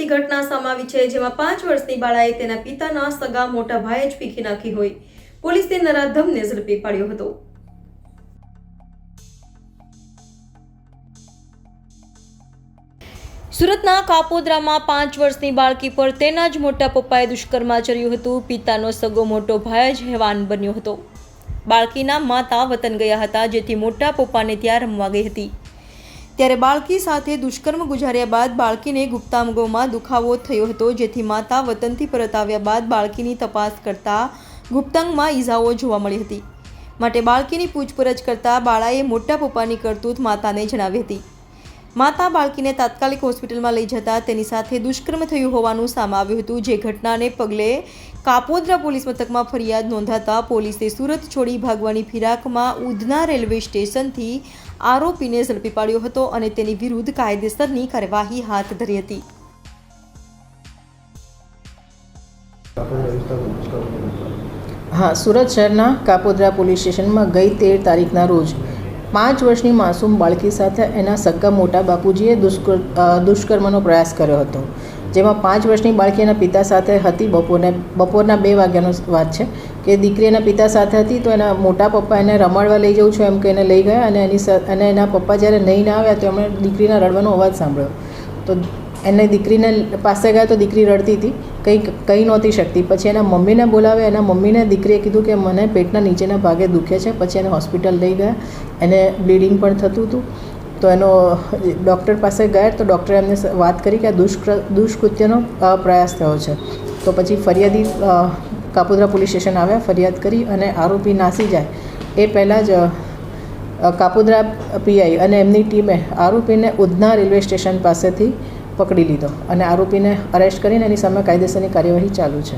દુઃખદ ઘટના સામે આવી છે, જેમાં 5 વર્ષની બાળાએ તેના પિતાના સગા મોટા ભાઈએ જ પીખી નાખી હોય. પોલીસે નરાધમને ઝડપી પાડ્યો હતો. સુરતના કાપોદ્રામાં 5 વર્ષની બાળકી પર તેના જ મોટા પપ્પાએ દુષ્કર્મ આચર્યું હતું. પિતાનો સગો મોટો ભાઈ જ હેવાન બન્યો હતો. બાળકીના માતા વતન ગયા હતા, જેથી મોટા પપ્પાને ત્યાં રમવા ગઈ હતી. ત્યારે બાળકી સાથે દુષ્કર્મ ગુજાર્યા બાદ બાળકીને ગુપ્તાંગોમાં દુખાવો થયો હતો, જેથી માતા વતનથી પરત આવ્યા બાદ બાળકીની તપાસ કરતા ગુપ્તાંગમાં ઈજાઓ જોવા મળી હતી. માટે બાળકીની પૂછપરછ કરતા બાળાએ મોટા પપ્પાની કરતૂત માતાને જણાવી હતી. માતા બાળકીને તાત્કાલિક હોસ્પિટલમાં લઈ જતા તેની સાથે દુષ્કર્મ થયું હોવાનું સામે આવ્યું હતું. જે ઘટનાને પગલે કાપોદ્રા પોલીસ મથકમાં ફરિયાદ નોંધાતા પોલીસે સુરત છોડી ભાગવાની ફિરાકમાં ઉધના રેલવે સ્ટેશનથી આરોપીને ઝડપી પાડ્યો હતો અને તેની વિરુદ્ધ કાયદેસરની કાર્યવાહી હાથ ધરી હતી. હા, સુરત શહેરના કાપોદ્રા પોલીસ સ્ટેશનમાં ગઈ 13 તારીખના રોજ 5 વર્ષની માસૂમ બાળકી સાથે એના સગા મોટા બાપુજીએ દુષ્કર્મનો પ્રયાસ કર્યો હતો. જેમાં 5 વર્ષની બાળકી એના પિતા સાથે હતી. બપોરના 2 વાગ્યાનો વાત છે કે દીકરી એના પિતા સાથે હતી, તો એના મોટા પપ્પા એને રમાડવા લઈ જવું છું એમ કે એને લઈ ગયા અને એના પપ્પા જ્યારે નહીં આવ્યા તો એમણે દીકરીના રડવાનો અવાજ સાંભળ્યો. તો એને દીકરીને પાસે ગયા તો દીકરી રડતી હતી, કંઈ નહોતી શકતી. પછી એના મમ્મીને બોલાવ્યા. એના મમ્મીને દીકરીએ કીધું કે મને પેટના નીચેના ભાગે દુખે છે. પછી એને હોસ્પિટલ લઈ ગયા. એને બ્લીડિંગ પણ થતું હતું. તો એનો ડૉક્ટર પાસે ગયા તો ડૉક્ટરે એમને વાત કરી કે આ દુષ્કૃત્યનો પ્રયાસ થયો છે. તો પછી ફરિયાદી કાપોદ્રા પોલીસ સ્ટેશન આવ્યા, ફરિયાદ કરી અને આરોપી નાસી જાય એ પહેલાં જ કાપોદ્રા પીઆઈ અને એમની ટીમે આરોપીને ઉધના રેલવે સ્ટેશન પાસેથી પકડી લીધો અને આરોપીને અરેસ્ટ કરીને એની સામે કાયદેસરની કાર્યવાહી ચાલુ છે.